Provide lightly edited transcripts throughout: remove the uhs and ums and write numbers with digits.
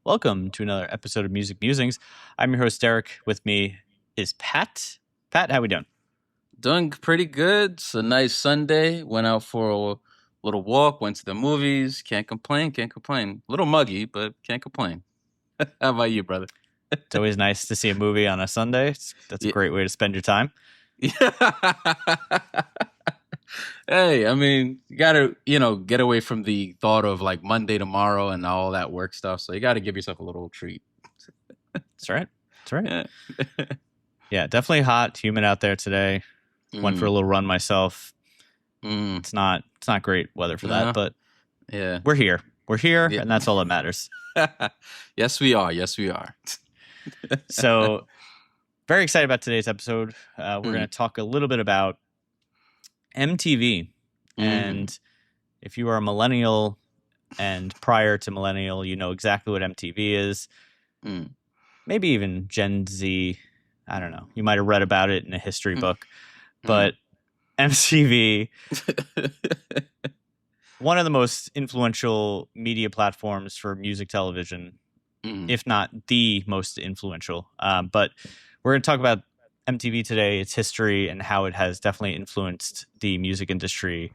Welcome to another episode of Music Musings. I'm your host, Derek. With me is Pat. Pat, how we doing? Doing pretty good. It's a nice Sunday. Went out for a little walk, went to the movies. Can't complain, can't complain. A little muggy, but can't complain. How about you, brother? It's always nice to see a movie on a Sunday. That's a Yeah. great way to spend your time. Hey, I mean, you gotta, get away from the thought of like Monday tomorrow and all that work stuff. So you gotta give yourself a little treat. That's right. That's right. Yeah. Yeah, definitely hot, humid out there today. Went for a little run myself. Mm. It's not great weather for that, but Yeah. we're here. We're here, Yeah. and that's all that matters. Yes, we are. Yes, we are. So, very excited about today's episode. We're going to talk a little bit about MTV. And if you are a millennial and prior to millennial, you know exactly what MTV is. Maybe even Gen Z. I don't know. You might have read about it in a history book. But MTV, one of the most influential media platforms for music television, if not the most influential. But we're going to talk about MTV today, its history, and how it has definitely influenced the music industry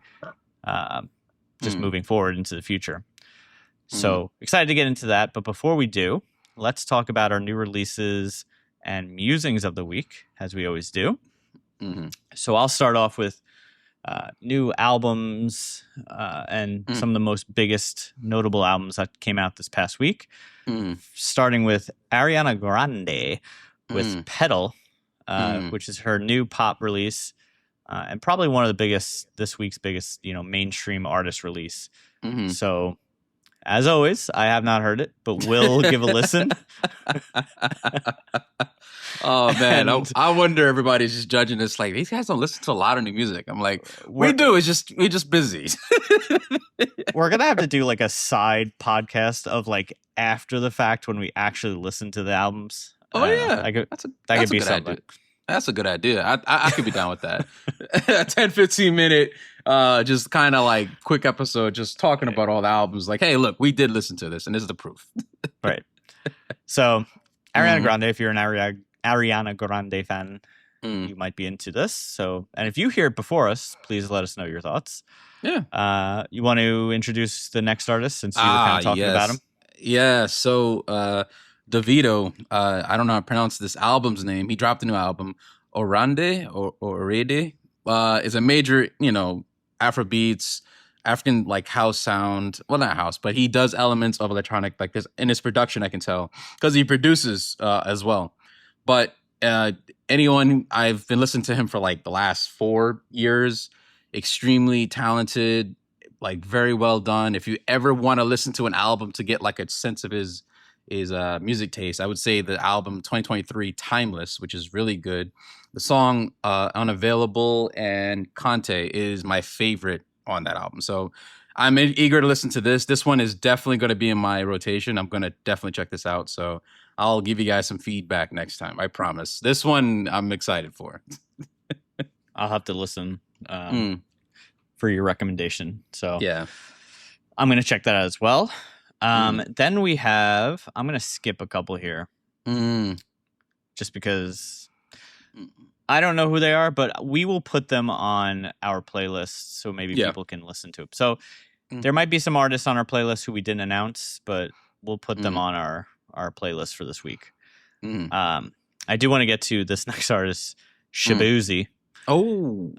moving forward into the future. So excited to get into that. But before we do, let's talk about our new releases and musings of the week, as we always do. So I'll start off with new albums and some of the most biggest notable albums that came out this past week. Starting with Ariana Grande with Pedal, which is her new pop release and probably one of this week's biggest, mainstream artist release. So as always, I have not heard it, but will give a listen. Oh man, I wonder everybody's just judging this like these guys don't listen to a lot of new music. I'm like, we do. We're just busy. We're gonna have to do like a side podcast of like after the fact when we actually listen to the albums. Oh yeah, that could be something. Idea. That's a good idea. I could be down with that. 10-15 minute, just kind of like quick episode, just talking about all the albums. Like, hey, look, we did listen to this, and this is the proof. Right. So, Ariana Grande, if you're an Ariana Grande fan, you might be into this. So, and if you hear it before us, please let us know your thoughts. Yeah. You want to introduce the next artist since you were kind of talking about him? Yeah. So, Davido, I don't know how to pronounce this album's name. He dropped a new album, Orande or Orede. Is a major, Afrobeats, African like house sound. Well, not house, but he does elements of electronic like this in his production. I can tell because he produces as well. But anyone I've been listening to him for like the last 4 years, extremely talented, like very well done. If you ever want to listen to an album to get like a sense of his music taste, I would say the album 2023 Timeless, which is really good. The song Unavailable and Conte is my favorite on that album. So I'm eager to listen to this. This one is definitely going to be in my rotation. I'm going to definitely check this out. So I'll give you guys some feedback next time. I promise. This one I'm excited for. I'll have to listen for your recommendation. So yeah, I'm going to check that out as well. Then we have, I'm going to skip a couple here just because I don't know who they are, but we will put them on our playlist so maybe people can listen to them. So there might be some artists on our playlist who we didn't announce, but we'll put them on our playlist for this week. I do want to get to this next artist, Shabuzi. Oh,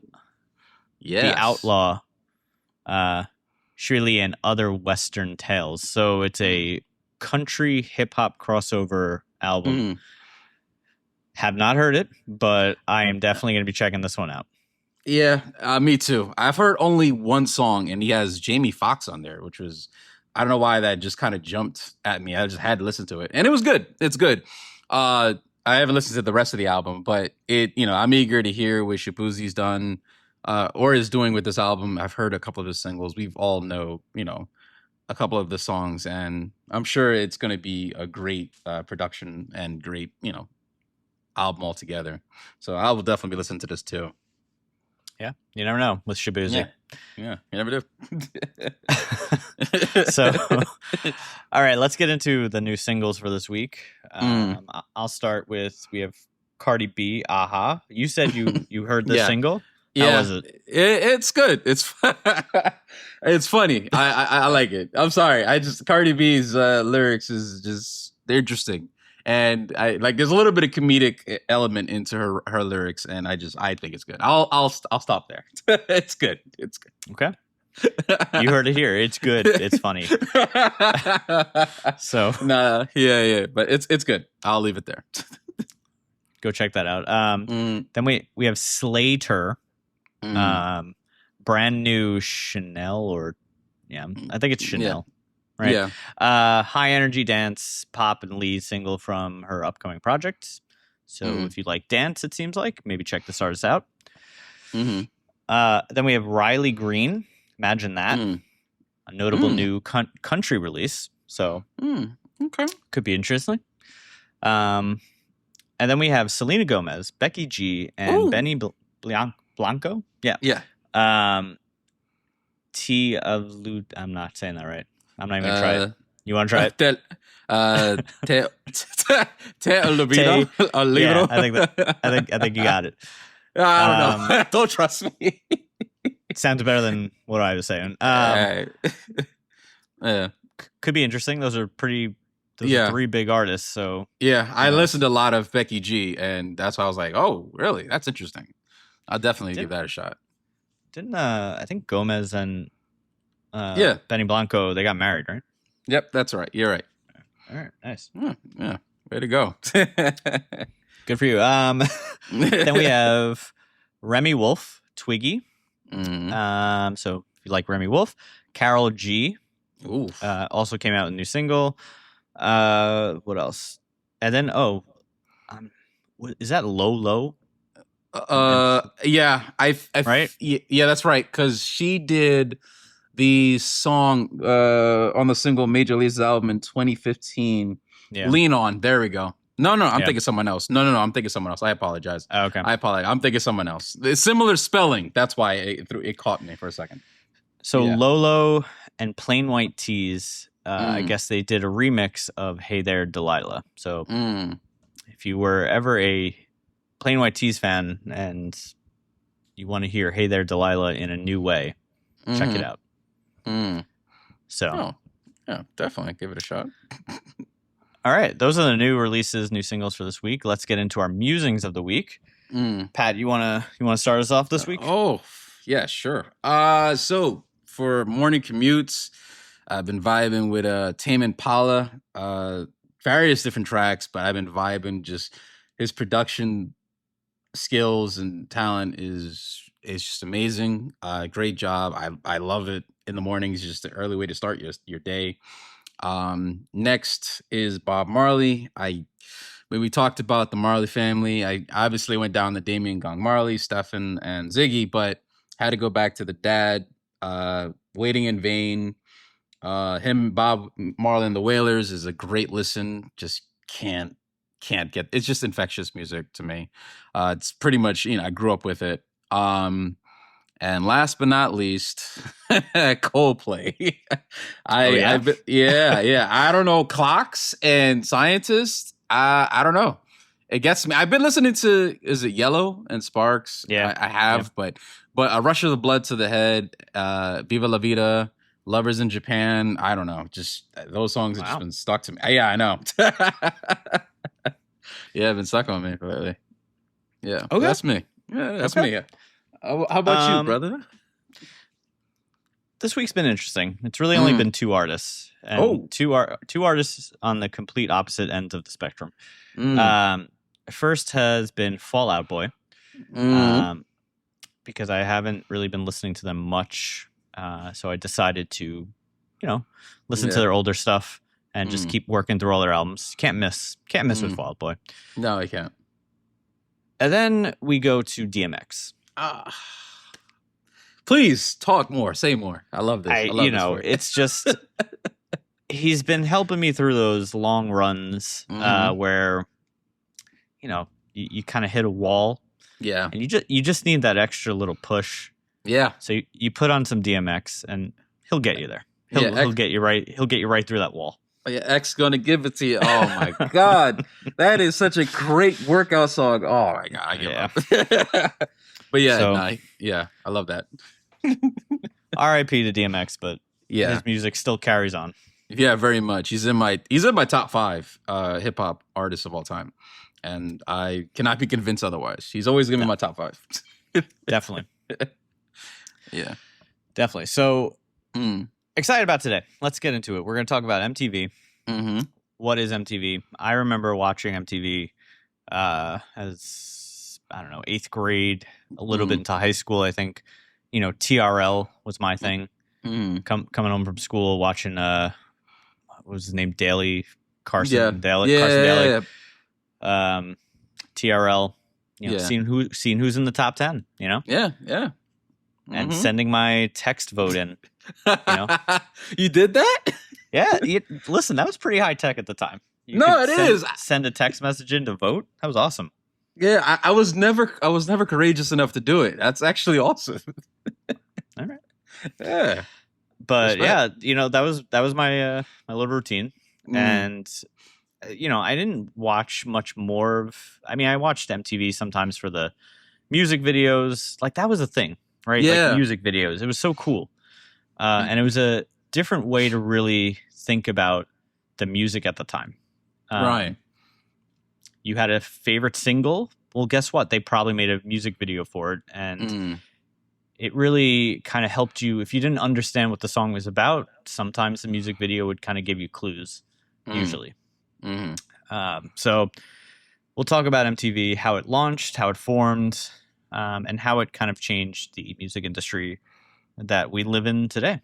yeah. The Outlaw. Shirley and Other Western Tales. So it's a country hip hop crossover album. Have not heard it, but I am definitely going to be checking this one out. Yeah, me too. I've heard only one song, and he has Jamie Foxx on there, which was, I don't know why that just kind of jumped at me. I just had to listen to it, and it was good. It's good. I haven't listened to the rest of the album, but I'm eager to hear what Shabuzi's done. Or is doing with this album. I've heard a couple of his singles. We've all know, a couple of the songs, and I'm sure it's going to be a great production and great, album altogether. So I will definitely be listening to this too. Yeah, you never know with Shabuzi. Yeah, you never do. So, all right, let's get into the new singles for this week. I'll start with, we have Cardi B, Aha. You said you heard this single. How was it? It's good. It's it's funny. I like it. I'm sorry. Cardi B's lyrics is just, they're interesting. And I like, there's a little bit of comedic element into her lyrics, and I think it's good. I'll stop there. It's good. It's good. Okay. You heard it here. It's good. It's funny. So yeah, but it's good. I'll leave it there. Go check that out. Then we have Slater, brand new Chanel, or I think it's Chanel. Yeah. Right. Yeah. High energy dance, pop, and lead single from her upcoming project. So if you like dance, it seems like, maybe check this artist out. Then we have Riley Green. Imagine that. A notable new country release. So okay, could be interesting. And then we have Selena Gomez, Becky G, and Benny Blanco. Yeah. Yeah. T of Lud. I'm not saying that right. I'm not even gonna try it. You want to try it? Te olvido. Yeah, I think you got it. I don't know. Don't trust me. It sounds better than what I was saying. Yeah, could be interesting. Those are three big artists. So I listened to a lot of Becky G, and that's why I was like, oh, really? That's interesting. I'll definitely give that a shot. Didn't I think Gomez and Benny Blanco, they got married, right? Yep, that's right. You're right. All right, nice. Yeah, way to go. Good for you. Then we have Remy Wolf, Twiggy. So if you like Remy Wolf, Carol G. Also came out with a new single. What else? And then is that Low? Yeah, right? Yeah, that's right. Because she did the song on the single Major League's album in 2015. Yeah. Lean On. There we go. No, I'm thinking someone else. No, I'm thinking someone else. I apologize. Oh, okay. I apologize. I'm thinking someone else. It's similar spelling. That's why it caught me for a second. So Lolo and Plain White Tees, I guess they did a remix of Hey There, Delilah. So if you were ever a Plain White Tees fan and you want to hear Hey There, Delilah in a new way, check it out. So, yeah, definitely give it a shot. All right, those are the new releases, new singles for this week. Let's get into our musings of the week. Pat, you wanna start us off this week? Oh, yeah, sure. So for morning commutes, I've been vibing with Tame Impala, various different tracks, but I've been vibing. Just his production skills and talent is just amazing. Great job. I love it. In the mornings, just an early way to start your day. Next is Bob Marley. When we talked about the Marley family, I obviously went down the Damian Gong Marley, Stephen, and Ziggy, but had to go back to the dad. Waiting in Vain. Him, Bob Marley and the Wailers is a great listen. Just can't get. It's just infectious music to me. It's pretty much, I grew up with it. And last but not least, Coldplay. I don't know, clocks and scientists. I don't know. It gets me. I've been listening to, is it Yellow and Sparks? Yeah, I have, but A Rush of the Blood to the Head, Viva La Vida, Lovers in Japan. I don't know. Just those songs have just been stuck to me. Yeah, I know. Yeah, been stuck on me lately. Yeah, okay. That's me. Yeah, that's me. How about you, brother? This week's been interesting. It's really only been two artists, and two artists on the complete opposite ends of the spectrum. First has been Fall Out Boy, because I haven't really been listening to them much, so I decided to, listen to their older stuff and just keep working through all their albums. Can't miss with Fall Out Boy. No, I can't. And then we go to DMX. Please talk more. Say more. I love this. It's just he's been helping me through those long runs where you kind of hit a wall. Yeah, and you just need that extra little push. Yeah. So you put on some DMX and he'll get you there. Yeah, He'll get you right. He'll get you right through that wall. yeah, X gonna give it to you. Oh my god, that is such a great workout song. Oh my god, I give up. But yeah, So, yeah, I love that. R.I.P. to DMX, but Yeah, his music still carries on. yeah, very much. He's in my top 5 hip hop artists of all time, and I cannot be convinced otherwise. He's always gonna be my top 5. Definitely. Yeah, definitely. So excited about today. Let's get into it. We're going to talk about MTV. Mm-hmm. What is MTV? I remember watching MTV as, I don't know, 8th grade, a little bit into high school. I think, you know, TRL was my thing. Coming home from school, watching, what was his name? Carson Daly. TRL, you know, seeing who's in the top 10, you know? Yeah. And sending my text vote in. You know? You did that? Yeah. Listen, that was pretty high tech at the time. It is. Send a text message in to vote. That was awesome. Yeah, I was never courageous enough to do it. That's actually awesome. All right. Yeah. But yeah, you know, that was my my little routine. And you know, I didn't watch much more of, I mean, I watched MTV sometimes for the music videos. Like, that was a thing, right? Yeah. Like, music videos. It was so cool. And it was a different way to really think about the music at the time. Right. You had a favorite single. Well, guess what? They probably made a music video for it. And it really kind of helped you. If you didn't understand what the song was about, sometimes the music video would kind of give you clues, usually. So we'll talk about MTV, how it launched, how it formed, and how it kind of changed the music industry that we live in today.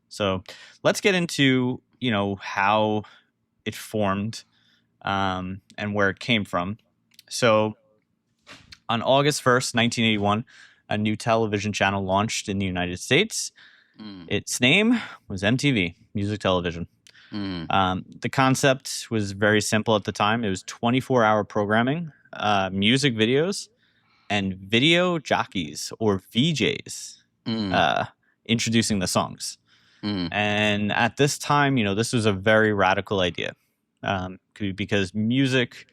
So let's get into, you know, how it formed and where it came from. So on August 1st, 1981, a new television channel launched in the United States. Its name was MTV, Music Television. The concept was very simple at the time. It was 24-hour programming, music videos, and video jockeys or VJs introducing the songs. And at this time, you know, this was a very radical idea because music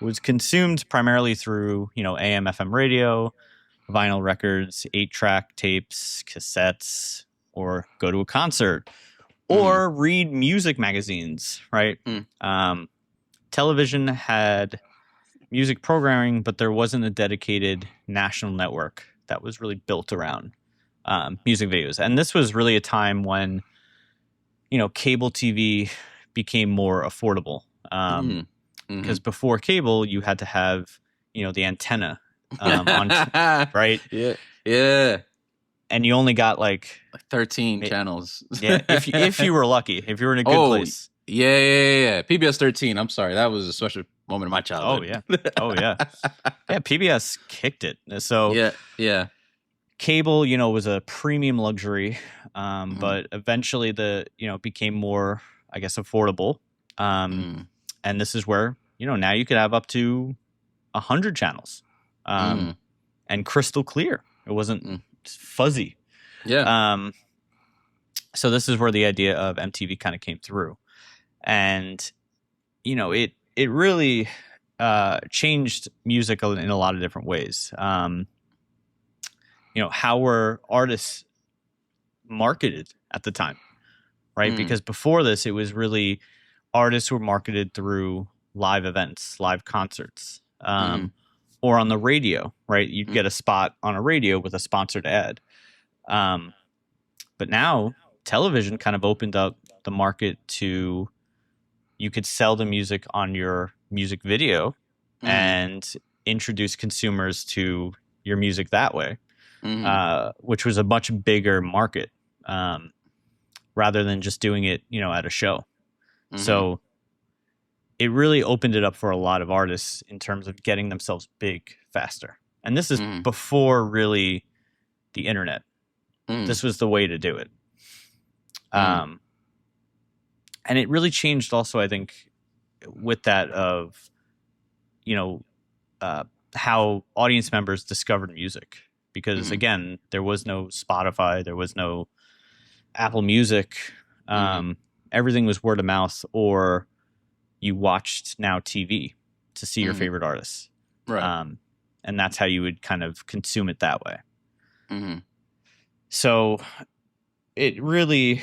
was consumed primarily through, you know, AM, FM radio, vinyl records, 8-track tapes, cassettes, or go to a concert. Or read music magazines, right? Television had music programming, but there wasn't a dedicated national network that was really built around music videos. And this was really a time when, you know, cable TV became more affordable. Because before cable, you had to have, you know, the antenna on, right? Yeah. And you only got like 13 channels. Yeah, if you were lucky, if you were in a good place. Yeah. PBS 13. I'm sorry, that was a special moment of my childhood. Oh yeah. Yeah, PBS kicked it. So yeah. Cable, you know, was a premium luxury, but eventually it became more, I guess, affordable. And this is where, you know, now you could have up to 100 channels, and crystal clear. It wasn't fuzzy. Yeah. So this is where the idea of MTV kind of came through, and you know, it really changed music in a lot of different ways. You know, how were artists marketed at the time, right? Because before this, it was really artists were marketed through live events, live concerts, or on the radio, right? You'd get a spot on a radio with a sponsored ad. But now television kind of opened up the market to, you could sell the music on your music video and introduce consumers to your music that way, which was a much bigger market rather than just doing it, you know, at a show. So it really opened it up for a lot of artists in terms of getting themselves big faster. And this is before really the internet. This was the way to do it. And it really changed also, I think, with that of, you know, how audience members discovered music. Because again, there was no Spotify, there was no Apple Music, everything was word of mouth, or you watched Now TV to see your favorite artists. Right. And that's how you would kind of consume it that way. Mm-hmm. So it really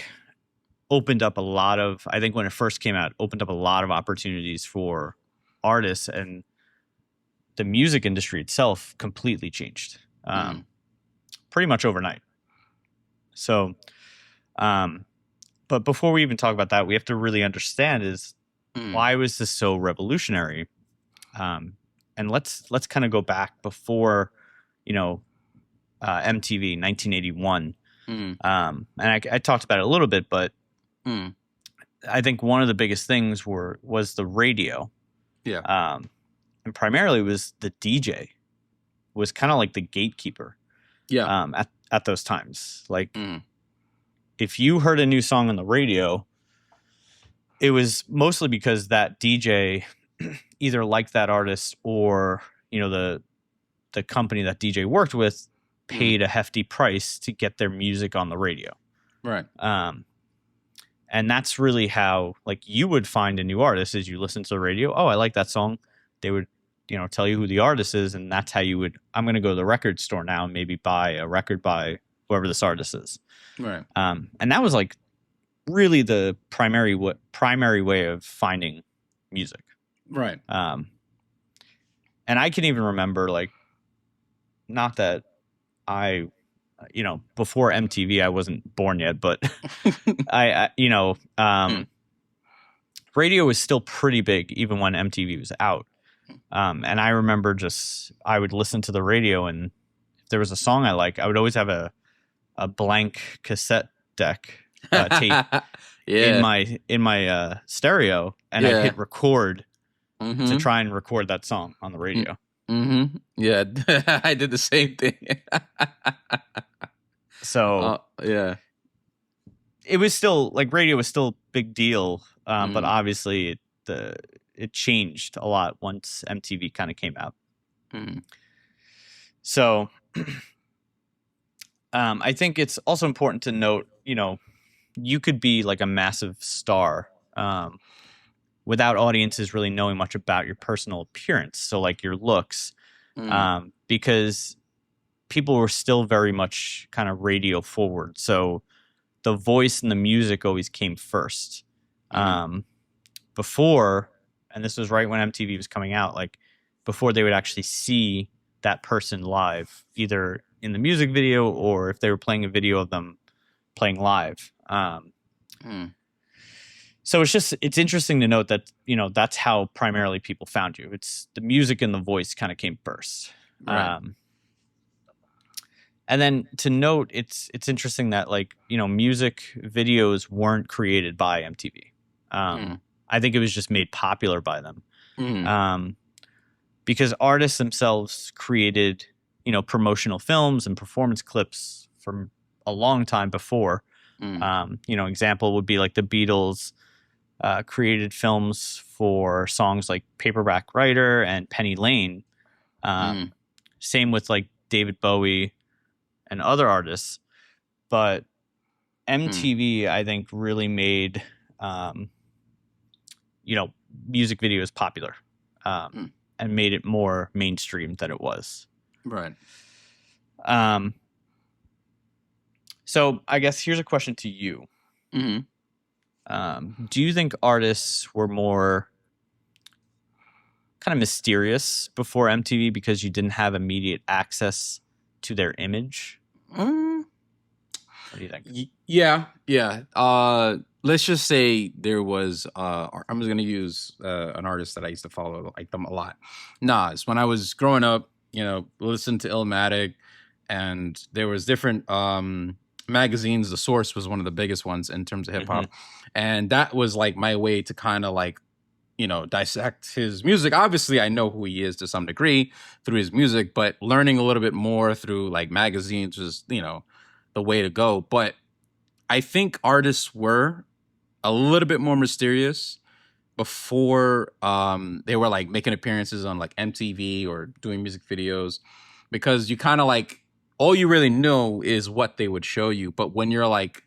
opened up a lot of, I think when it first came out, opened up a lot of opportunities for artists, and the music industry itself completely changed pretty much overnight. So, but before we even talk about that, we have to really understand is why was this so revolutionary? And let's kind of go back before, MTV 1981. And I talked about it a little bit, but I think one of the biggest things was the radio. Yeah. And primarily was the DJ was kind of like the gatekeeper. Yeah. At those times, like if you heard a new song on the radio, it was mostly because that DJ either liked that artist, or the company that DJ worked with paid a hefty price to get their music on the radio. Right. And that's really how, like, you would find a new artist is you listen to the radio. Oh, I like that song. They would, tell you who the artist is. And that's how you would, I'm going to go to the record store now and maybe buy a record by whoever this artist is. Right. And that was like really the primary way of finding music. Right. And I can even remember, like, not that I, before MTV, I wasn't born yet, but radio was still pretty big even when MTV was out. And I remember I would listen to the radio, and if there was a song I like, I would always have a blank cassette deck tape in my stereo, and I'd hit record to try and record that song on the radio. Mm-hmm. Yeah, I did the same thing. So it was still, like, radio was still a big deal, but obviously it changed a lot once MTV kind of came out. So I think it's also important to note, you could be like a massive star without audiences really knowing much about your personal appearance. So like your looks, because people were still very much kind of radio forward. So the voice and the music always came first. Before, and this was right when MTV was coming out, like before they would actually see that person live, either in the music video or if they were playing a video of them playing live. So it's interesting to note that, that's how primarily people found you. It's the music and the voice kind of came first. Right. And then to note, it's interesting that, like, music videos weren't created by MTV. I think it was just made popular by them. Because artists themselves created, promotional films and performance clips from a long time before. Example would be like the Beatles created films for songs like Paperback Writer and Penny Lane. Same with like David Bowie and other artists. But MTV, I think, really made, music videos popular and made it more mainstream than it was. Right. So I guess here's a question to you. Do you think artists were more kind of mysterious before MTV because you didn't have immediate access to their image? What do you think? Yeah. Let's just say there was, I'm just going to use an artist that I used to follow, like them a lot. Nas. When I was growing up, listened to Illmatic, and there was different magazines. The Source was one of the biggest ones in terms of hip hop. And that was like my way to kind of like, dissect his music. Obviously, I know who he is to some degree through his music, but learning a little bit more through like magazines was, the way to go. But I think artists were a little bit more mysterious before they were like making appearances on like MTV or doing music videos, because you kind of like, all you really know is what they would show you. But when you're like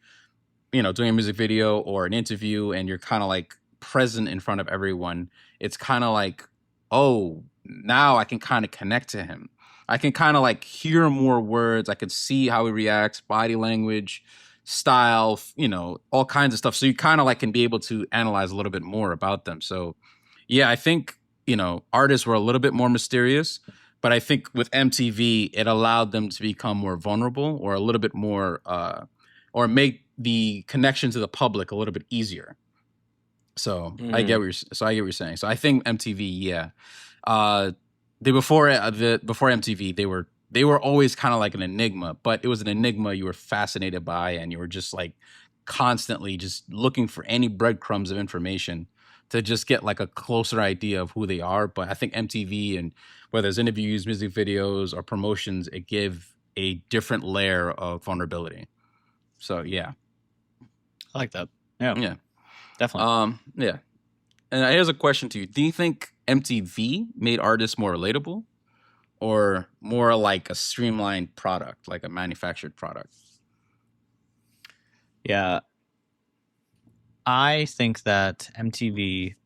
doing a music video or an interview, and you're kind of like present in front of everyone, it's kind of like, oh, now I can kind of connect to him. I can kind of like hear more words. I can see how he reacts, body language, style, all kinds of stuff. So you kind of like can be able to analyze a little bit more about them. So yeah, I think, artists were a little bit more mysterious, but I think with MTV, it allowed them to become more vulnerable, or a little bit more, or make the connection to the public a little bit easier. So I get what you're saying. So I think MTV, yeah. Before MTV, they were always kind of like an enigma, but it was an enigma you were fascinated by, and you were just like constantly just looking for any breadcrumbs of information to just get like a closer idea of who they are. But I think MTV, and whether it's interviews, music videos, or promotions, it give a different layer of vulnerability. So yeah, I like that. Yeah, yeah, definitely. Yeah. And here's a question to you: do you think MTV made artists more relatable, or more like a streamlined product, like a manufactured product? Yeah. I think that MTV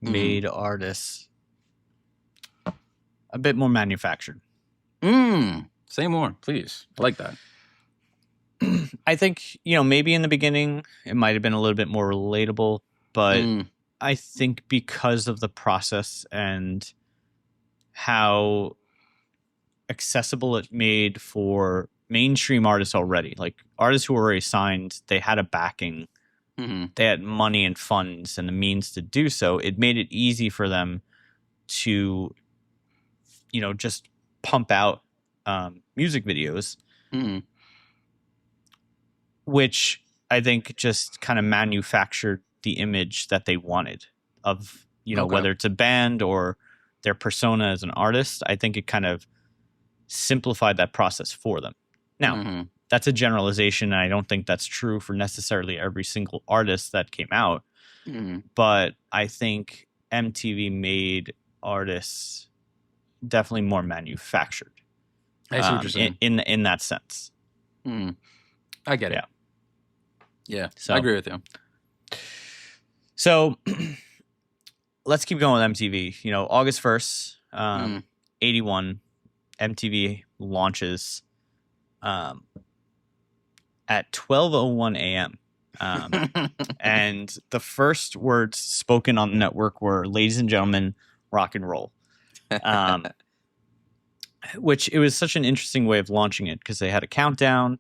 made artists a bit more manufactured. Say more, please. I like that. I think, maybe in the beginning it might have been a little bit more relatable, but I think because of the process and how accessible it made for mainstream artists already, like artists who were already signed, they had a backing. They had money and funds and the means to do so. It made it easy for them to, just pump out music videos, which I think just kind of manufactured the image that they wanted of, whether it's a band or their persona as an artist. I think it kind of simplified that process for them. Now, that's a generalization, and I don't think that's true for necessarily every single artist that came out. But I think MTV made artists definitely more manufactured. I see what you're saying. In that sense. I get it. Yeah. So I agree with you. So let's keep going with MTV. August 1st, 81, MTV launches at 12:01 a.m. And the first words spoken on the network were, "Ladies and gentlemen, rock and roll." Which, it was such an interesting way of launching it, because they had a countdown,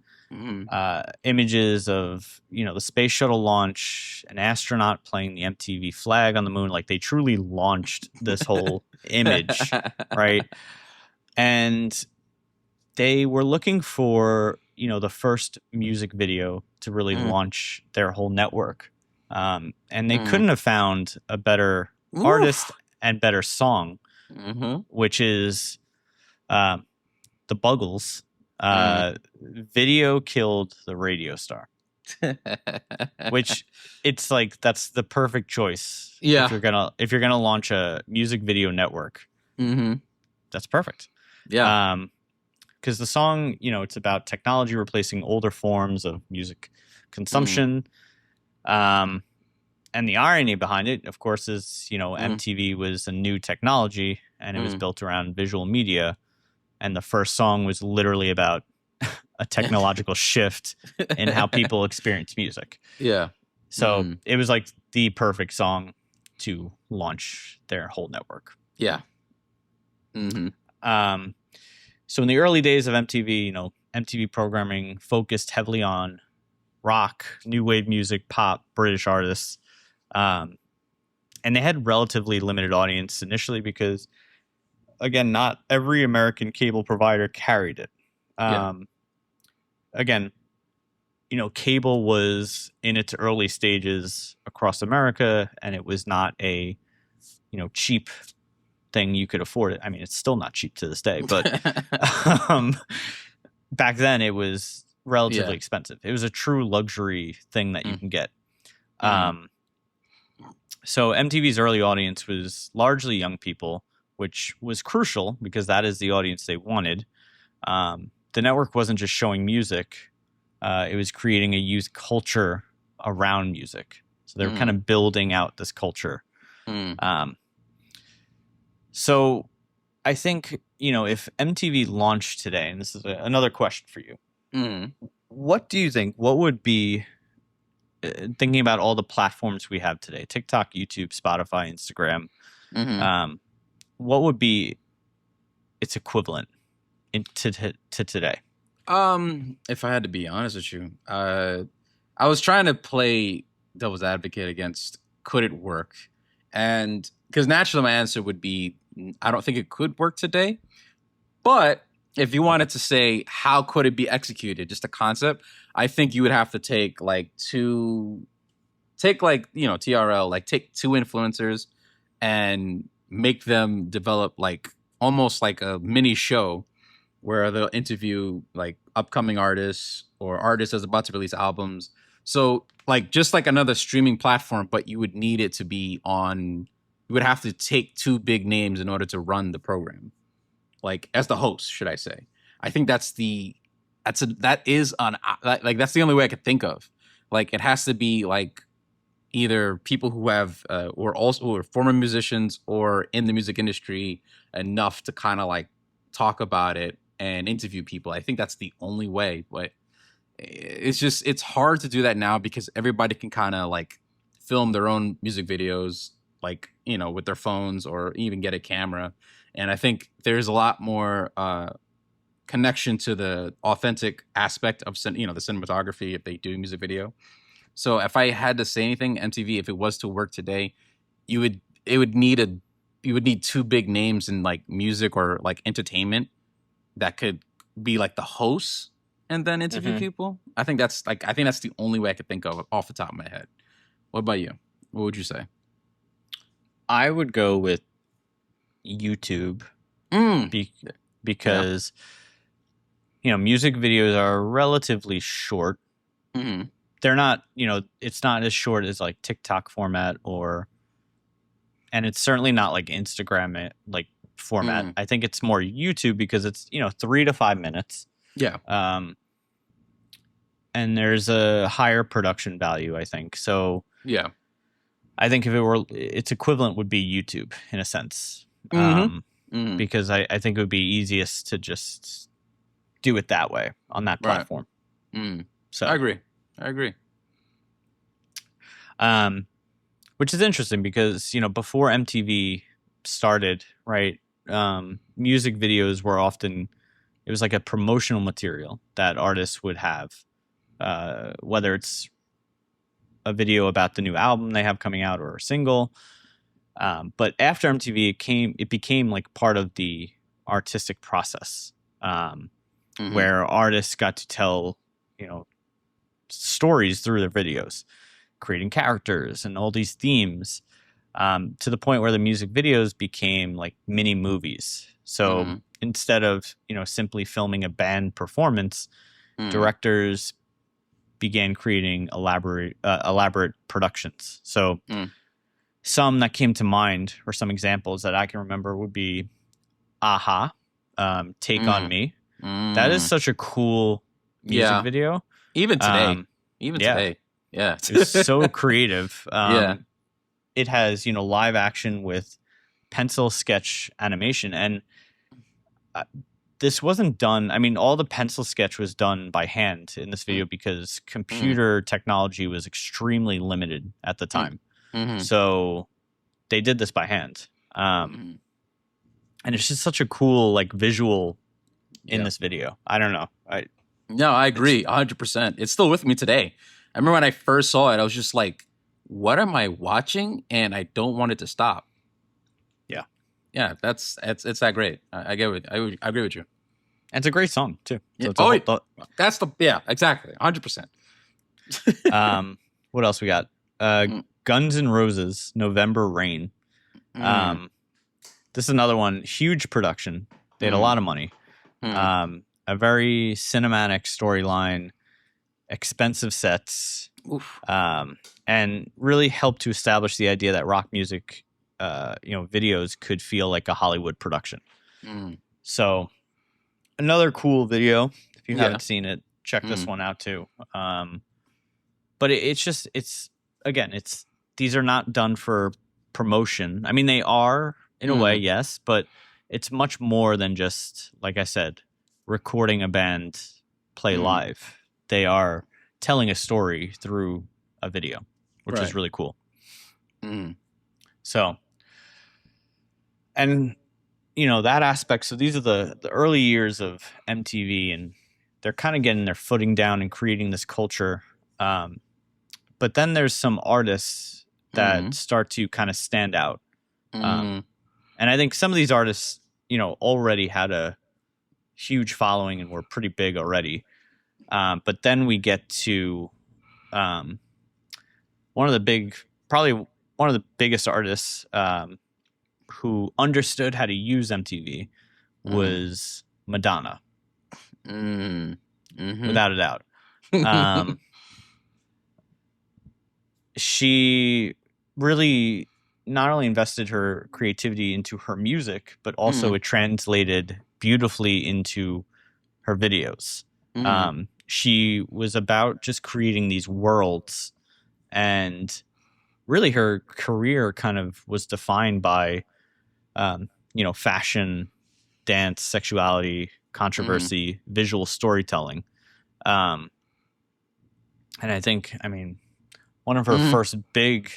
images of, the space shuttle launch, an astronaut playing the MTV flag on the moon. Like, they truly launched this whole image, right? And they were looking for, the first music video to really launch their whole network. And they couldn't have found a better artist and better song, which is the Buggles. Video killed the radio star. Which, it's like, that's the perfect choice. Yeah. If you're gonna launch a music video network, that's perfect. Yeah. Because the song, it's about technology replacing older forms of music consumption. And the irony behind it, of course, is, MTV was a new technology, and it was built around visual media. And the first song was literally about a technological shift in how people experience music. Yeah. So it was like the perfect song to launch their whole network. Yeah. So in the early days of MTV, MTV programming focused heavily on rock, new wave music, pop, British artists. And they had relatively limited audience initially because, again, not every American cable provider carried it. Again, cable was in its early stages across America, and it was not a, cheap thing you could afford it. I mean, it's still not cheap to this day, but back then it was relatively expensive. It was a true luxury thing that you can get. So MTV's early audience was largely young people, which was crucial because that is the audience they wanted. The network wasn't just showing music. It was creating a youth culture around music. So they were kind Mm. of building out this culture. Mm. So I think, if MTV launched today, and this is another question for you, Mm. what do you think? What would be, thinking about all the platforms we have today, TikTok, YouTube, Spotify, Instagram, Mm-hmm. what would be its equivalent to today? If I had to be honest with you, I was trying to play devil's advocate against could it work, and because naturally my answer would be I don't think it could work today. But if you wanted to say how could it be executed, just a concept, I think you would have to take TRL, like take two influencers and make them develop like almost like a mini show where they'll interview like upcoming artists or artists that's about to release albums. So like just like another streaming platform, but you would need it to be on. You would have to take two big names in order to run the program, like as the host, should I say? I think that's the that's the only way I could think of. Like it has to be like either people who have or also who are former musicians or in the music industry enough to kind of like talk about it and interview people. I think that's the only way, but it's hard to do that now because everybody can kind of like film their own music videos like with their phones or even get a camera, and I think there's a lot more connection to the authentic aspect of the cinematography if they do music video. So if I had to say anything, MTV, if it was to work today, you would it would need a you would need two big names in like music or like entertainment that could be like the hosts and then interview people. I think that's the only way I could think of off the top of my head. What about you? What would you say? I would go with YouTube because music videos are relatively short. Mm-hmm. They're not, it's not as short as like TikTok format and it's certainly not like Instagram like format. I think it's more YouTube because it's 3 to 5 minutes. Yeah. And there's a higher production value, I think. So yeah, I think if its equivalent would be YouTube in a sense. Because I think it would be easiest to just do it that way on that platform. Right. So I agree. Which is interesting because, before MTV started, right, music videos were often, it was like a promotional material that artists would have, whether it's a video about the new album they have coming out or a single. But after MTV, it became like part of the artistic process, where artists got to tell, stories through their videos, creating characters and all these themes, to the point where the music videos became like mini movies. So instead of, simply filming a band performance, directors began creating elaborate productions. So some that came to mind, or some examples that I can remember, would be Aha, Take on Me. That is such a cool music video. Even today. Today. Yeah. It was so creative. Yeah. It has, live action with pencil sketch animation. And this wasn't done. I mean, all the pencil sketch was done by hand in this video because computer technology was extremely limited at the time. So they did this by hand. And it's just such a cool, like, visual in this video. I don't know. I agree 100%. It's still with me today. I remember when I first saw it, I was just like, what am I watching? And I don't want it to stop. Yeah. Yeah, it's that great. I get it. I agree with you. And it's a great song, too. So exactly. 100%. What else we got? Guns N' Roses, November Rain. This is another one. Huge production. They had a lot of money. A very cinematic storyline, expensive sets, and really helped to establish the idea that rock music, videos could feel like a Hollywood production. So another cool video. If you haven't seen it, check this one out too. but it's again, it's these are not done for promotion. I mean, they are in a way, yes, but it's much more than just, like I said, recording a band play live. They are telling a story through a video, which is really cool. So, and that aspect. So these are the early years of MTV, and they're kind of getting their footing down and creating this culture. But then there's some artists that start to kind of stand out. And I think some of these artists, already had a huge following and were pretty big already. But then we get to probably one of the biggest artists who understood how to use MTV was Madonna. Without a doubt. She really not only invested her creativity into her music, but also it translated beautifully into her videos. She was about just creating these worlds, and really her career kind of was defined by, fashion, dance, sexuality, controversy, visual storytelling. And I think, one of her first big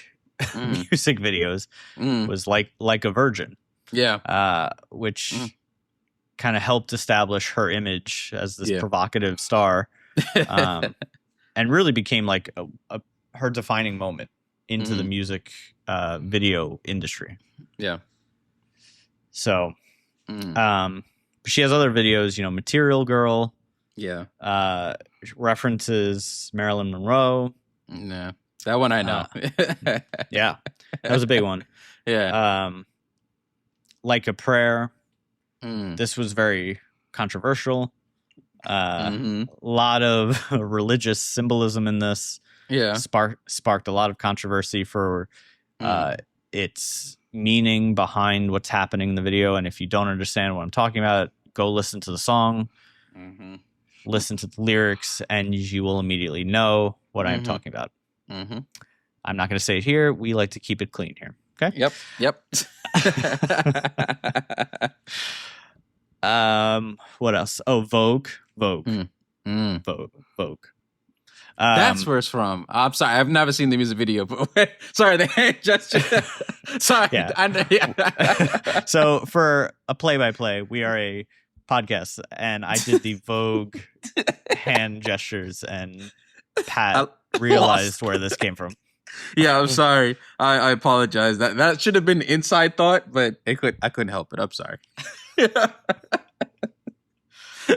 music videos was like a Virgin. Yeah. Which kind of helped establish her image as this provocative star, and really became like her defining moment into the music video industry. Yeah. So, she has other videos, Material Girl. Yeah. References Marilyn Monroe. Yeah. That one I know. Yeah. That was a big one. Yeah. Like a Prayer. This was very controversial. A lot of religious symbolism in this. Yeah. Sparked a lot of controversy for its meaning behind what's happening in the video. And if you don't understand what I'm talking about, go listen to the song, listen to the lyrics, and you will immediately know what I'm talking about. I'm not going to say it here. We like to keep it clean here. Okay. Yep. What else? Oh, Vogue. Vogue. That's where it's from. I'm sorry, I've never seen the music video. But sorry, they just sorry. Yeah. So for a play-by-play, we are a podcast, and I did the Vogue hand gestures, and Pat realized where this came from. Yeah, I'm sorry. I apologize. That should have been inside thought, but I couldn't help it. I'm sorry.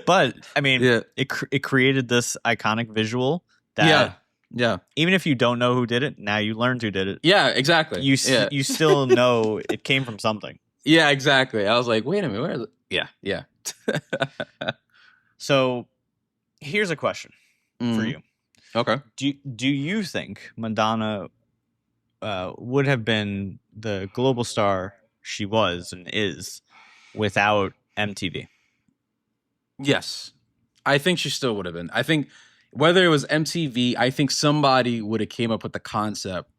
But it created this iconic visual that even if you don't know who did it, now you learned who did it. Yeah, exactly. You still know it came from something. Yeah, exactly. I was like, wait a minute, where is it? Yeah. So here's a question for you. Okay. Do you think Madonna would have been the global star she was and is without MTV? Yes. I think she still would have been. I think whether it was MTV, I think somebody would have came up with the concept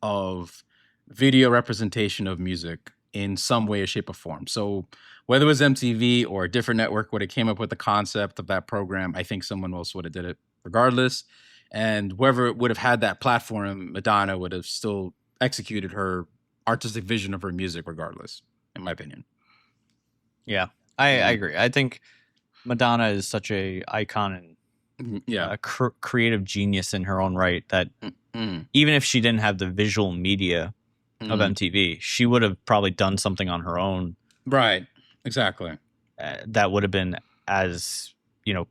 of video representation of music in some way or shape or form. So whether it was MTV or a different network would have came up with the concept of that program, I think someone else would have did it regardless. And whoever would have had that platform, Madonna would have still executed her artistic vision of her music regardless, in my opinion. Yeah, I agree. I think Madonna is such a icon and creative genius in her own right that even if she didn't have the visual media of MTV, she would have probably done something on her own. Right. Exactly. That would have been as,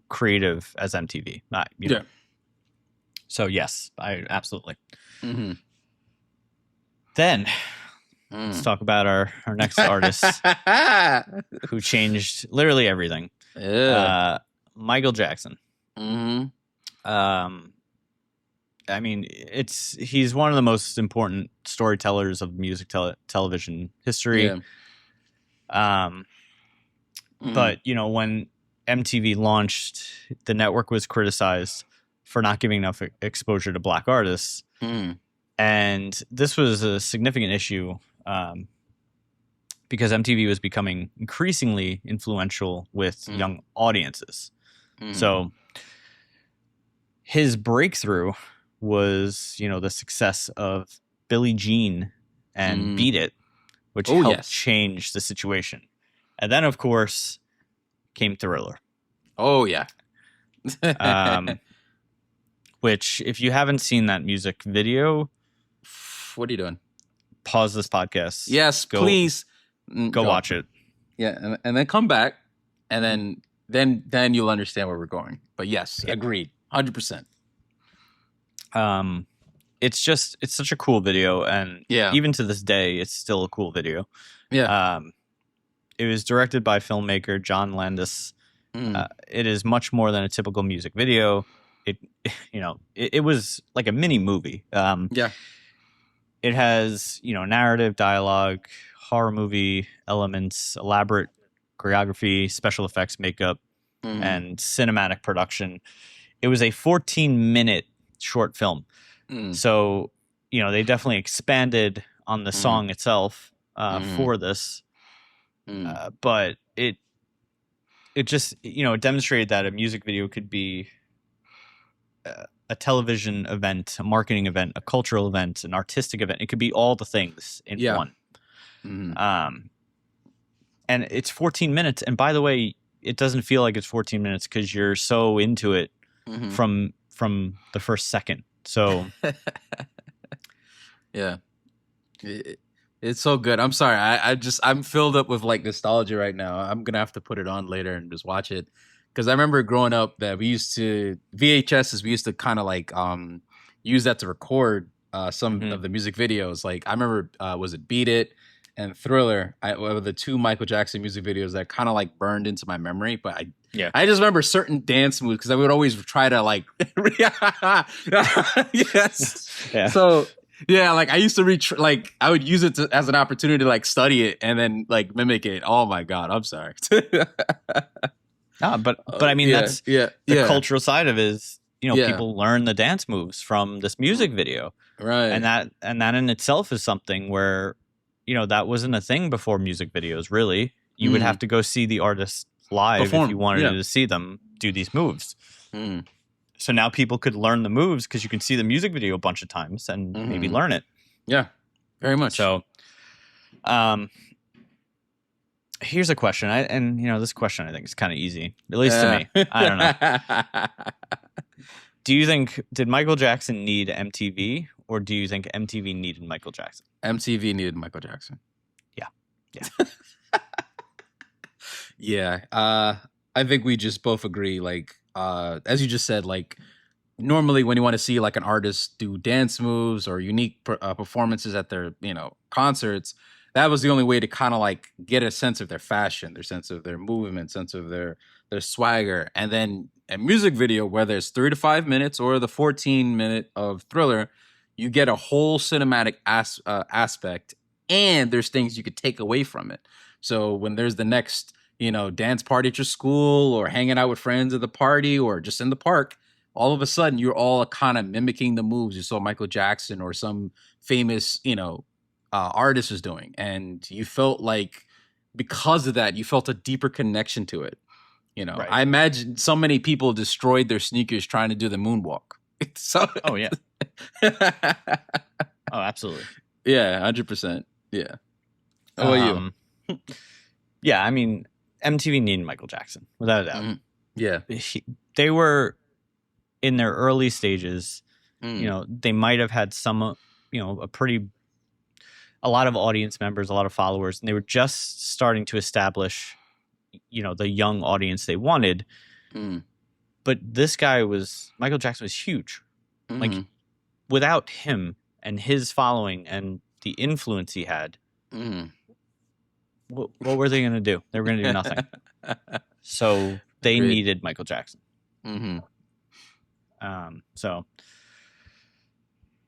creative as MTV. Know. So yes, I absolutely. Then let's talk about our next artist who changed literally everything. Michael Jackson. He's one of the most important storytellers of music television history. But when MTV launched, the network was criticized for not giving enough exposure to black artists. And this was a significant issue because MTV was becoming increasingly influential with young audiences. So his breakthrough was, the success of Billie Jean and Beat It, which helped change the situation. And then, of course, came Thriller. Oh, yeah. Which, if you haven't seen that music video... What are you doing? Pause this podcast. Yes, please. Go watch it. Yeah, and then come back, and then you'll understand where we're going. But yes, agreed. 100%. It's such a cool video, and even to this day, it's still a cool video. Yeah. It was directed by filmmaker John Landis. It is much more than a typical music video. It was like a mini movie. It has, narrative, dialogue, horror movie elements, elaborate choreography, special effects, makeup, and cinematic production. It was a 14-minute short film. So, they definitely expanded on the song itself for this. But it just, it demonstrated that a music video could be a television event, a marketing event, a cultural event, an artistic event. It could be all the things in one. And it's 14 minutes. And by the way, it doesn't feel like it's 14 minutes because you're so into it from the first second. So yeah, it's so good. I'm sorry. I'm filled up with like nostalgia right now. I'm going to have to put it on later and just watch it. Because I remember growing up that we used to kind of like use that to record some of the music videos. Like I remember, was it Beat It and Thriller? Were the two Michael Jackson music videos that kind of like burned into my memory. But I just remember certain dance moves because I would always try to like, yes. Yeah. So yeah, like I used to I would use it as an opportunity to like study it and then like mimic it. Oh my God, I'm sorry. No, but I mean that's the cultural side of it is people learn the dance moves from this music video, right? And that in itself is something where that wasn't a thing before music videos. Really, you would have to go see the artist live if you wanted to see them do these moves. So now people could learn the moves because you can see the music video a bunch of times and maybe learn it. Yeah, very much. So, here's a question, this question I think is kind of easy, at least to me. I don't know. Do you think did Michael Jackson need MTV, or do you think MTV needed Michael Jackson? MTV needed Michael Jackson. Yeah. Yeah. I think we just both agree. Like, as you just said, like normally when you want to see like an artist do dance moves or unique performances at their concerts, that was the only way to kind of like get a sense of their fashion, their sense of their movement, sense of their swagger. And then a music video, whether it's 3 to 5 minutes or the 14-minute of Thriller, you get a whole cinematic aspect, and there's things you could take away from it. So when there's the next, dance party at your school or hanging out with friends at the party or just in the park, all of a sudden you're all kind of mimicking the moves you saw Michael Jackson or some famous, artist was doing. And you felt like because of that, you felt a deeper connection to it. Right. I imagine so many people destroyed their sneakers trying to do the moonwalk. So, oh, yeah. Oh, absolutely. Yeah, 100%. Yeah. How about you? Yeah, I mean, MTV needed Michael Jackson, without a doubt. Yeah. They were in their early stages. They might have had some, a lot of audience members, a lot of followers, and they were just starting to establish, the young audience they wanted. But Michael Jackson was huge. Like, without him and his following and the influence he had, what were they going to do? They were going to do nothing. So they needed Michael Jackson. So,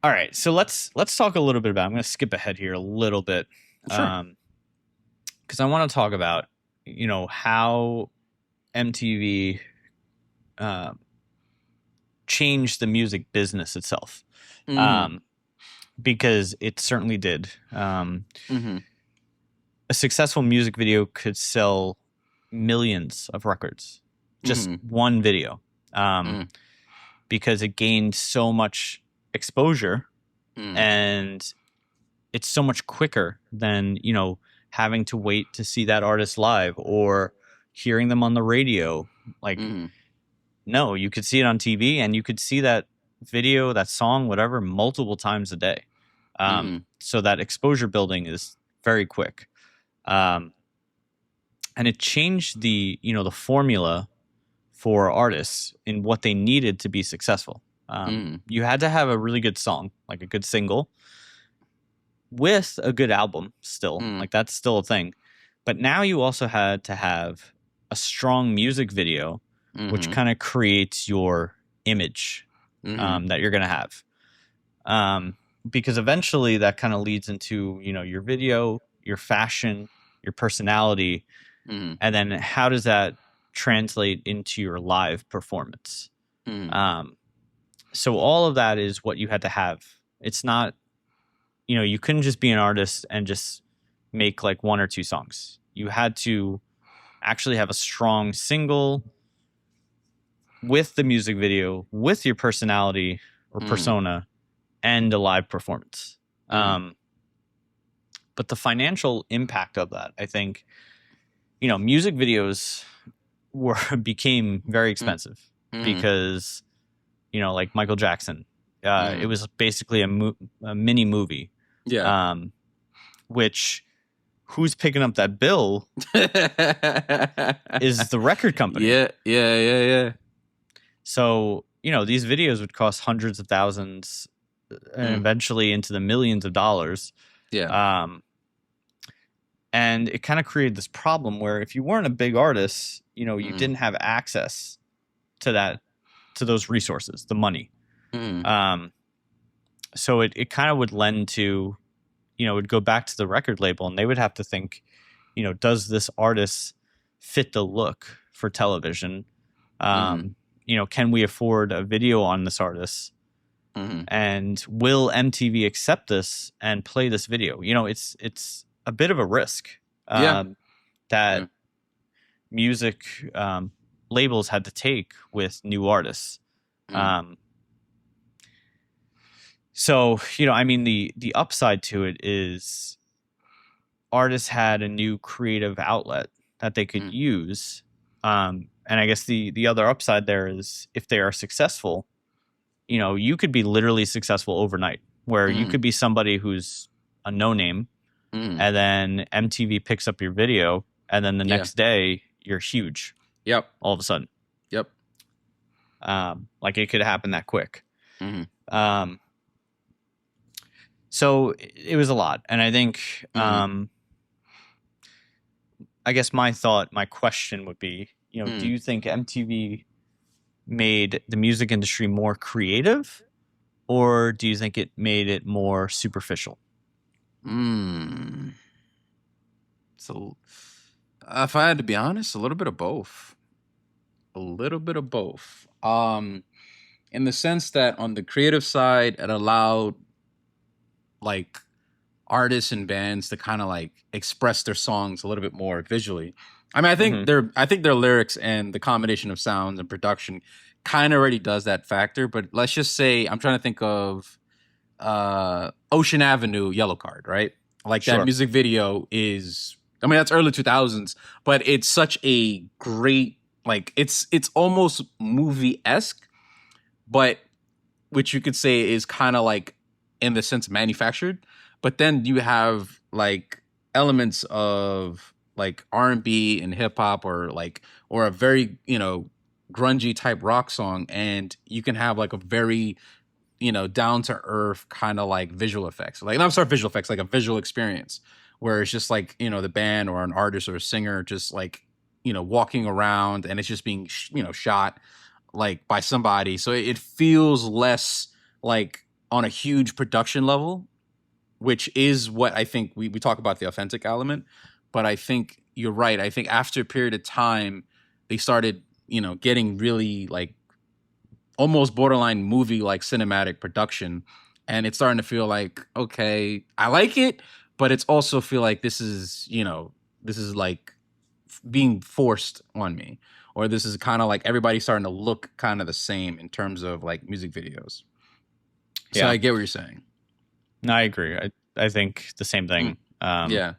all right. So let's talk a little bit about. I'm going to skip ahead here a little bit, because I want to talk about how MTV change the music business itself. Because it certainly did. A successful music video could sell millions of records, just one video, because it gained so much exposure, and it's so much quicker than, you know, having to wait to see that artist live or hearing them on the radio. Like, no, you could see it on TV, and you could see that video, that song, whatever, multiple times a day. So that exposure building is very quick. And it changed the, you know, the formula for artists in what they needed to be successful. You had to have a really good song, like a good single, with a good album still. Like, that's still a thing. But now you also had to have a strong music video, which kind of creates your image that you're going to have. Because eventually that kind of leads into, you know, your video, your fashion, your personality, and then how does that translate into your live performance? So all of that is what you had to have. It's not, you know, you couldn't just be an artist and just make like one or two songs. You had to actually have a strong single with the music video, with your personality or persona, and a live performance. But the financial impact of that, I think, you know, music videos became very expensive because, you know, like Michael Jackson, it was basically a mini movie. Yeah. Which, who's picking up that bill is the record company. Yeah. So, you know, these videos would cost hundreds of thousands and eventually into the millions of dollars. Yeah. And it kind of created this problem where if you weren't a big artist, you know, you didn't have access to those resources, the money. So it kind of would lend to, you know, it would go back to the record label, and they would have to think, you know, does this artist fit the look for television? You know, can we afford a video on this artist? And will MTV accept this and play this video? You know, it's a bit of a risk that music labels had to take with new artists. So, you know, I mean, the upside to it is artists had a new creative outlet that they could use. And I guess the other upside there is if they are successful, you know, you could be literally successful overnight, where you could be somebody who's a no-name, and then MTV picks up your video, and then the next day you're huge. Yep. All of a sudden. Yep. Like, it could happen that quick. So it was a lot. And I think, I guess my question would be, you know, do you think MTV made the music industry more creative, or do you think it made it more superficial? So if I had to be honest, a little bit of both. In the sense that on the creative side, it allowed like artists and bands to kind of like express their songs a little bit more visually. I mean, I think their lyrics and the combination of sounds and production kind of already does that factor. But let's just say I'm trying to think of Ocean Avenue, Yellow Card, right? Like that music video is, I mean, that's early 2000s, but it's such a great, like it's almost movie-esque, but which you could say is kind of like in the sense manufactured. But then you have like elements of like R&B and hip hop, or a very, you know, grungy type rock song, and you can have like a very, you know, down to earth kind of like visual effects. Like, not sorry, visual effects, like a visual experience where it's just like, you know, the band or an artist or a singer just like, you know, walking around, and it's just being you know, shot like by somebody. So it feels less like on a huge production level, which is what I think we talk about, the authentic element. But I think you're right. I think after a period of time, they started, you know, getting really like almost borderline movie like cinematic production, and it's starting to feel like, okay, I like it, but it's also feel like this is like being forced on me, or this is kind of like everybody's starting to look kind of the same in terms of like music videos. So Yeah. I get what you're saying. No, I agree. I think the same thing. Yeah. A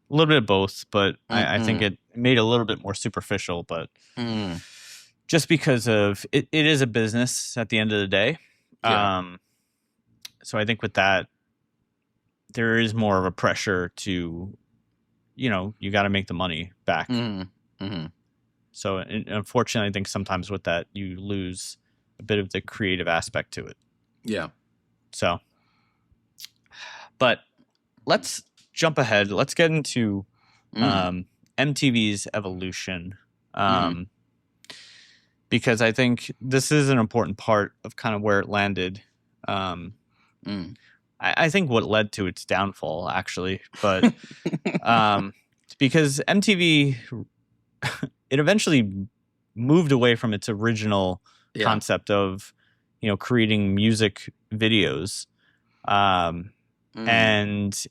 little bit of both, but I think Mm-mm. it made it a little bit more superficial. But Mm. just because of it is a business at the end of the day. Yeah. So I think with that, there is more of a pressure to, you got to make the money back. Mm-hmm. So unfortunately, I think sometimes with that, you lose a bit of the creative aspect to it. Yeah. So, but let's jump ahead. Let's get into MTV's evolution. Because I think this is an important part of kind of where it landed. I think what led to its downfall, actually, but because MTV, it eventually moved away from its original concept of, creating music videos, and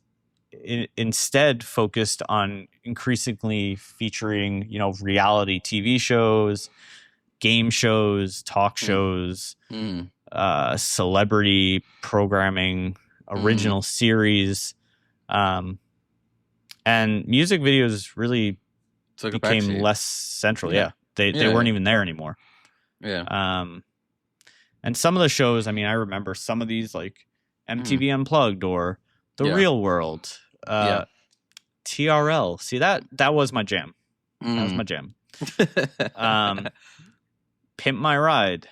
instead focused on increasingly featuring, reality TV shows, game shows, talk shows, celebrity programming, original series, and music videos really became less central. Yeah. They weren't even there anymore. Yeah. And some of the shows, I mean, I remember some of these like MTV Unplugged or The Real World, TRL. See, that was my jam. That was my jam. Pimp My Ride,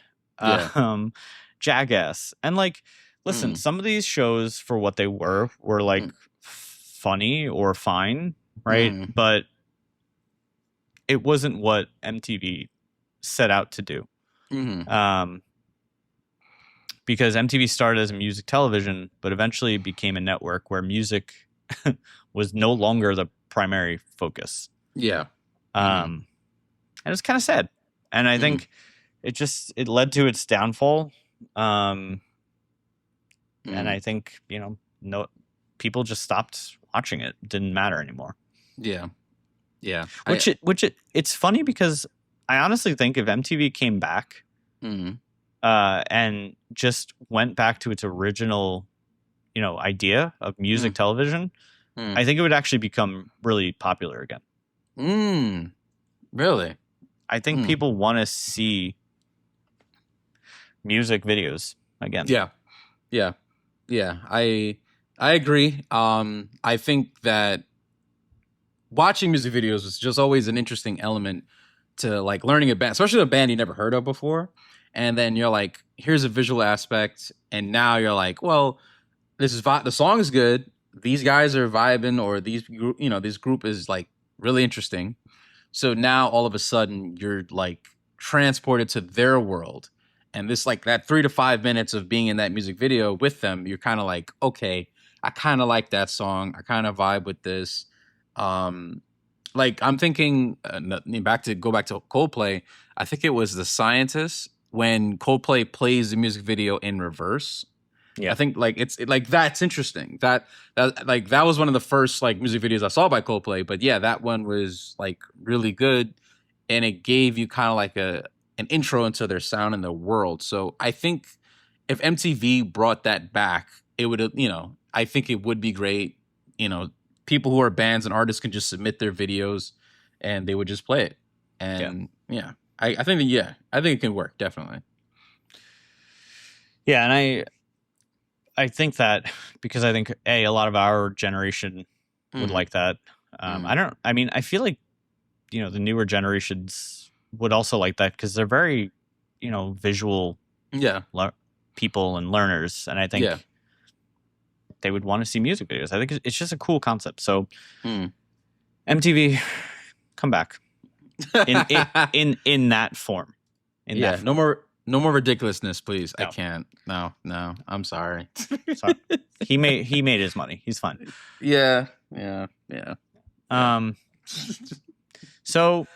Jackass. And like, listen, some of these shows for what they were like funny or fine, right? But it wasn't what MTV set out to do. Because MTV started as a music television, but eventually became a network where music was no longer the primary focus. Yeah. And it was kind of sad. And I think it led to its downfall. And I think, no, people just stopped watching it. It didn't matter anymore. Yeah. Yeah. It's funny because I honestly think if MTV came back and just went back to its original, idea of music television, I think it would actually become really popular again. Really? I think people want to see music videos again. Yeah. Yeah. Yeah. I agree. I think that watching music videos is just always an interesting element to like learning a band, especially a band you never heard of before. And then you're like, here's a visual aspect. And now you're like, well, the song is good. These guys are vibing, or this group is like really interesting. So now all of a sudden you're like transported to their world. And this, like that 3 to 5 minutes of being in that music video with them, you're kind of like, okay, I kind of like that song. I kind of vibe with this. Like I'm thinking go back to Coldplay. I think it was The Scientist when Coldplay plays the music video in reverse. Yeah, I think like that's interesting. That was one of the first like music videos I saw by Coldplay. But yeah, that one was like really good, and it gave you kind of like an intro into their sound and their world. So I think if MTV brought that back, it would I think it would be great. People who are bands and artists can just submit their videos, and they would just play it. And I think it can work, definitely. Yeah, and I think that because I think a lot of our generation would like that. I feel like the newer generations would also like that because they're very visual people and learners, and I think they would want to see music videos. I think it's just a cool concept. So MTV, come back in that form. No more ridiculousness, please. No. I can't. No. I'm sorry. He made his money. He's fine. Yeah. So,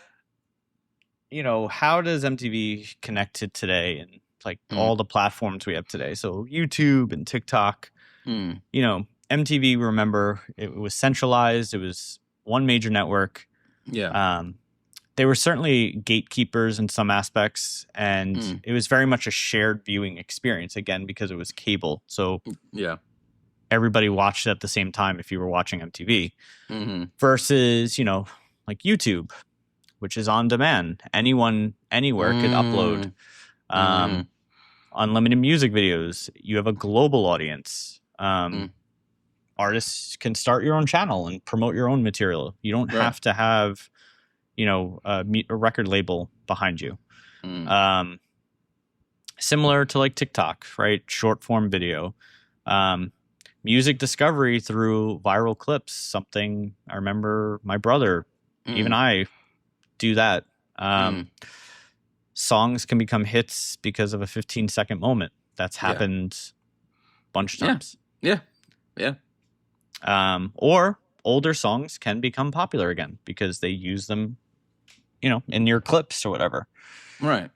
how does MTV connect to today? And like all the platforms we have today. So YouTube and TikTok, you know, MTV, remember, it was centralized. It was one major network. Yeah. They were certainly gatekeepers in some aspects, and it was very much a shared viewing experience, again, because it was cable. So yeah, everybody watched it at the same time if you were watching MTV versus, you know, like YouTube, which is on demand. Anyone, anywhere could upload unlimited music videos. You have a global audience. Artists can start your own channel and promote your own material. You don't have to have, you know, a record label behind you. Similar to like TikTok, right? Short form video. Music discovery through viral clips. Something I remember my brother, even I, do that. Songs can become hits because of a 15-second moment. That's happened a bunch of times. Yeah. Or older songs can become popular again because they use them, you know, in your clips or whatever. Right.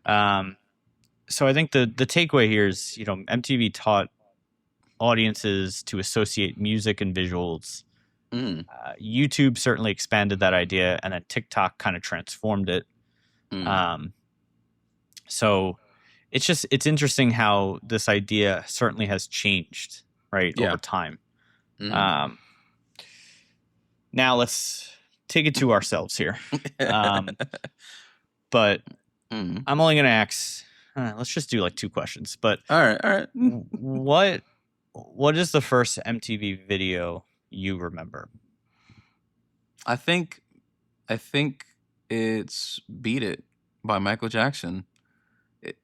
So I think the takeaway here is, you know, MTV taught audiences to associate music and visuals. YouTube certainly expanded that idea, and then TikTok kind of transformed it. So it's interesting how this idea certainly has changed, right, over time. Now let's take it to ourselves here. But I'm only going to ask, let's just do like 2 questions. But all right. What is the first MTV video you remember? I think it's Beat It by Michael Jackson.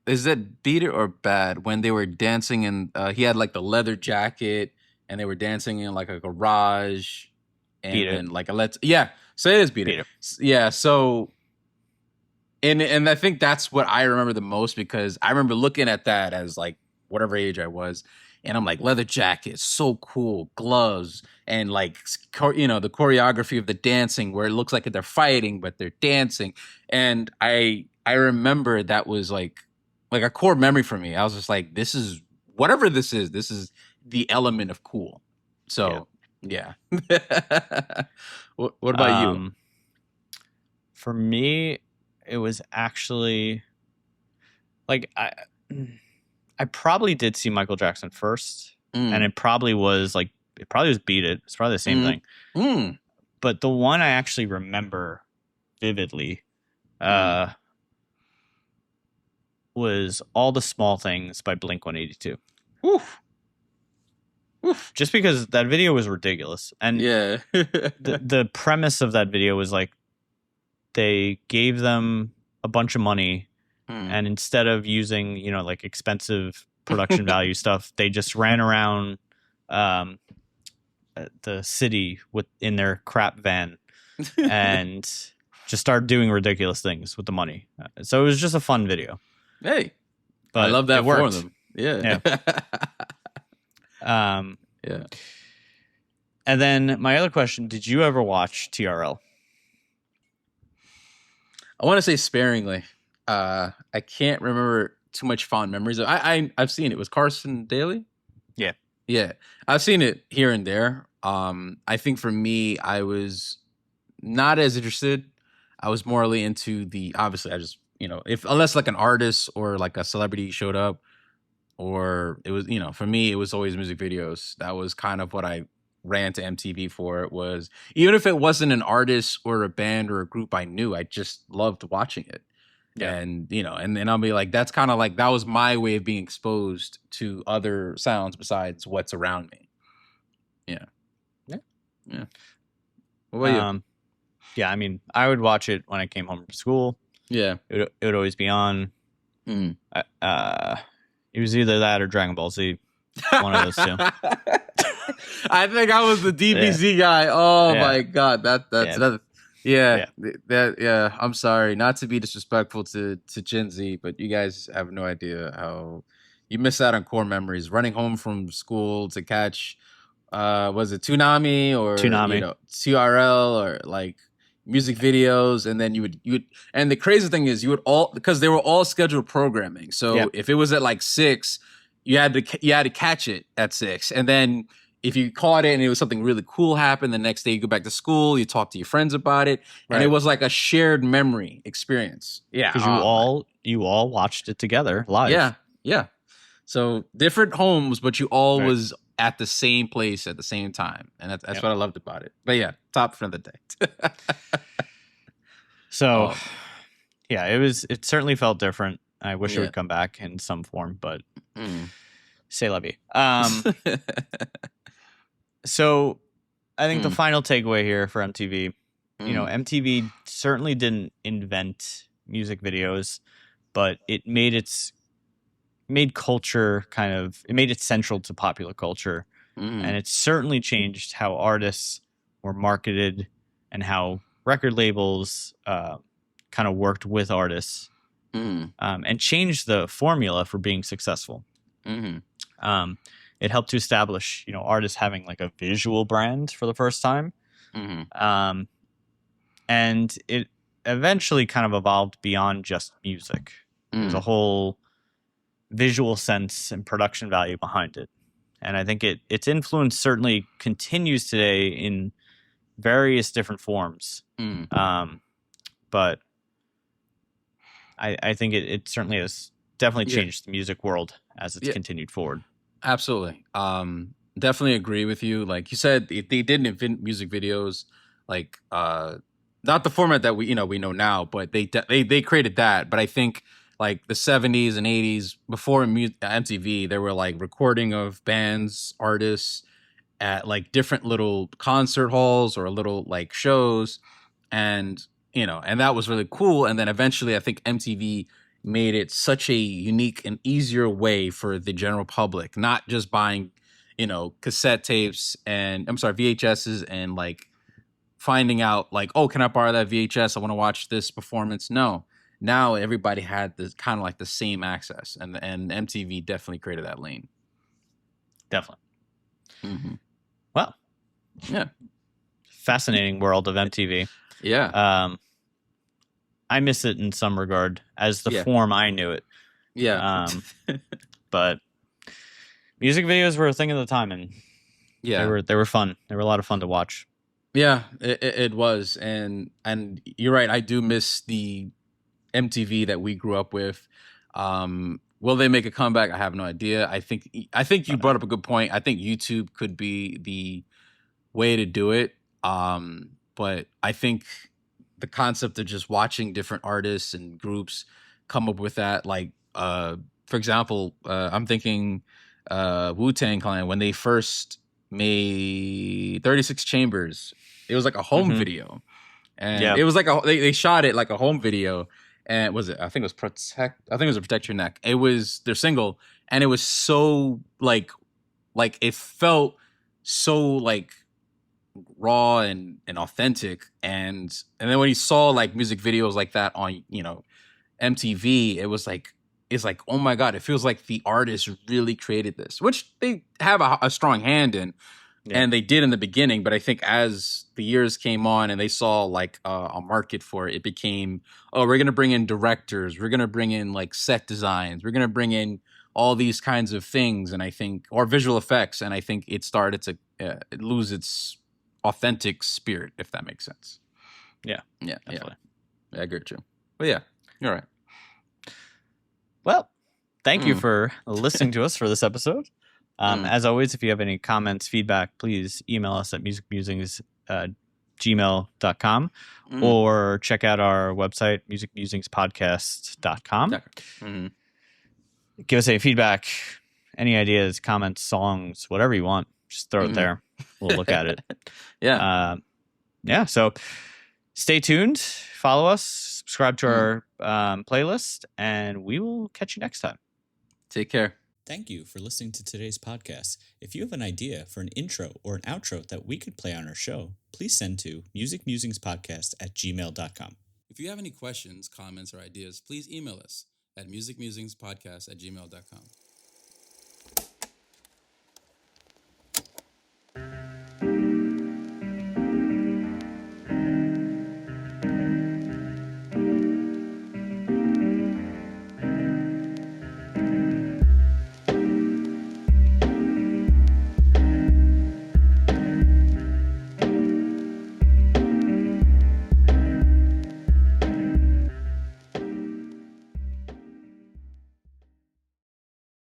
Is it Beat It or Bad? When they were dancing and he had like the leather jacket and they were dancing in like a garage and Beat It. then like so it is Beat It. Yeah, so and I think that's what I remember the most, because I remember looking at that as like whatever age I was, and I'm like, leather jacket, so cool, gloves, and like, you know, the choreography of the dancing where it looks like they're fighting but they're dancing, and I remember that was like a core memory for me. I was just like, this is whatever this is the element of cool. So yeah. What about you? For me, it was actually like I probably did see Michael Jackson first, and it probably was Beat It. It's probably the same thing. But the one I actually remember vividly was All the Small Things by Blink-182. Oof. Just because that video was ridiculous. And the premise of that video was like, they gave them a bunch of money, and instead of using, you know, like expensive production value stuff, they just ran around the city in their crap van and just started doing ridiculous things with the money. So it was just a fun video. Hey, but I love that for them. Yeah. And then my other question, did you ever watch TRL? I want to say sparingly. I can't remember too much fond memories. I've seen it. Was Carson Daly? Yeah. I've seen it here and there. I think for me, I was not as interested. I was morely into obviously I just, you know, unless like an artist or like a celebrity showed up, or it was, you know, for me, it was always music videos. That was kind of what I ran to MTV for. It was, even if it wasn't an artist or a band or a group I knew, I just loved watching it. Yeah. And, you know, and then I'll be like, that's kind of like, that was my way of being exposed to other sounds besides what's around me. Yeah. What about you? Yeah, I mean, I would watch it when I came home from school. Yeah. It would always be on. It was either that or Dragon Ball Z. One of those two. I think I was the DBZ guy. Oh my God. That's another. Yeah. I'm sorry not to be disrespectful to Gen Z, but you guys have no idea how you miss out on core memories. Running home from school to catch, was it Toonami or Toonami. You know, TRL or like, music videos, and then you would, and the crazy thing is because they were all scheduled programming. So if it was at like 6, you had to catch it at 6, and then if you caught it and it was something really cool happened, the next day you go back to school, you talk to your friends about it, and it was like a shared memory experience. Yeah, because you all watched it together live. Yeah. So different homes, but you all was at the same place at the same time, and that's what I loved about it. But yeah, top for the day. So, yeah, it certainly felt different. I wish it would come back in some form, but c'est la vie. So I think the final takeaway here for MTV, MTV certainly didn't invent music videos, but it made culture it made it central to popular culture. And it certainly changed how artists were marketed and how record labels kind of worked with artists and changed the formula for being successful. It helped to establish, artists having like a visual brand for the first time. And it eventually kind of evolved beyond just music. There's a whole visual sense and production value behind it. And I think its influence certainly continues today in various different forms. But I think it certainly has definitely changed the music world as it's continued forward. Absolutely. Definitely agree with you. Like you said, they didn't invent music videos, like not the format that we know now, but they created that. But I think like the 70s and 80s before MTV, there were like recording of bands, artists at like different little concert halls or little like shows, and and that was really cool. And then eventually, I think MTV made it such a unique and easier way for the general public, not just buying, cassette tapes and VHSs and like finding out like, oh, can I borrow that VHS? I want to watch this performance. No, now everybody had this kind of like the same access, and MTV definitely created that lane. Definitely. Well, yeah, fascinating world of MTV. Yeah. I miss it in some regard as the form I knew it. Yeah. But music videos were a thing at the time, and they were fun. They were a lot of fun to watch. Yeah, it was, and you're right. I do miss the MTV that we grew up with. Will they make a comeback? I have no idea. I think you brought up a good point. I think YouTube could be the way to do it. But I think the concept of just watching different artists and groups come up with that, like for example, I'm thinking Wu-Tang Clan when they first made 36 Chambers. It was like a home video, and it was like they shot it like a home video. And I think it was Protect Your Neck. It was their single, and it was so like it felt so like raw and authentic, and then when you saw like music videos like that on MTV, it's like, oh my god, it feels like the artist really created this, which they have a strong hand in. And they did in the beginning, but I think as the years came on and they saw like a market for it, it became, oh, we're going to bring in directors. We're going to bring in like set designs. We're going to bring in all these kinds of things. And I think, or visual effects. And I think it started to lose its authentic spirit, if that makes sense. Yeah. Yeah. I agree with you. But yeah, you're right. Well, thank you for listening to us for this episode. As always, if you have any comments, feedback, please email us at musicmusings@gmail.com or check out our website, musicmusingspodcast.com. Give us any feedback, any ideas, comments, songs, whatever you want. Just throw it there. We'll look at it. So stay tuned. Follow us. Subscribe to our playlist, and we will catch you next time. Take care. Thank you for listening to today's podcast. If you have an idea for an intro or an outro that we could play on our show, please send to musicmusingspodcast@gmail.com. If you have any questions, comments, or ideas, please email us at musicmusingspodcast@gmail.com.